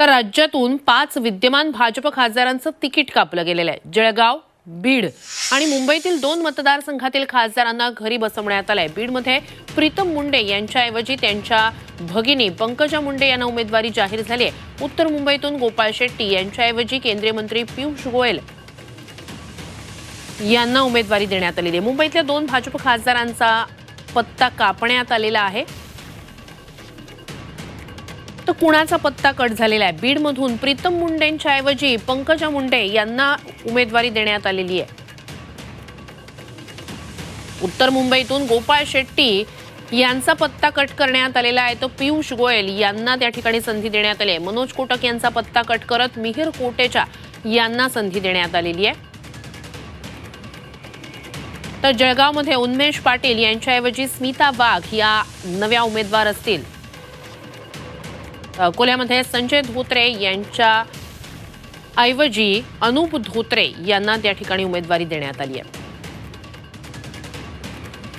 तर राज्यातून 5 विद्यमान भाजप खासदारांचं तिकीट कापलं गेलेलं आहे। जळगाव, बीड आणि मुंबईतील 2 मतदारसंघातील खासदारांना घरी बसवण्यात आलंय। बीडमध्ये प्रीतम मुंडे यांच्याऐवजी त्यांच्या भगिनी पंकजा मुंडे यांना उमेदवारी जाहीर झाली आहे। उत्तर मुंबईतून गोपाळ शेट्टी यांच्याऐवजी केंद्रीय मंत्री पियुष गोयल यांना उमेदवारी देण्यात आलेली आहे। मुंबईतल्या 2 भाजप खासदारांचा पत्ता कापण्यात आलेला आहे। तर कुणाचा पत्ता कट झालेला आहे? बीडमधून प्रीतम मुंडेंच्या ऐवजी पंकजा मुंडे यांना उमेदवारी देण्यात आलेली आहे। उत्तर मुंबईतून गोपाळ शेट्टी यांचा पत्ता कट करण्यात आलेला आहे। तर पियुष गोयल यांना त्या ठिकाणी संधी देण्यात आली आहे। मनोज कोटक यांचा पत्ता कट करत मिहिर कोटेचा यांना संधी देण्यात आलेली आहे। तर जळगावमध्ये उन्मेष पाटील यांच्याऐवजी स्मिता वाघ या नव्या उमेदवार असतील। अकोल्यामध्ये संजय धोत्रे यांच्या ऐवजी अनुप धोत्रे यांना त्या ठिकाणी उमेदवारी देण्यात आली आहे।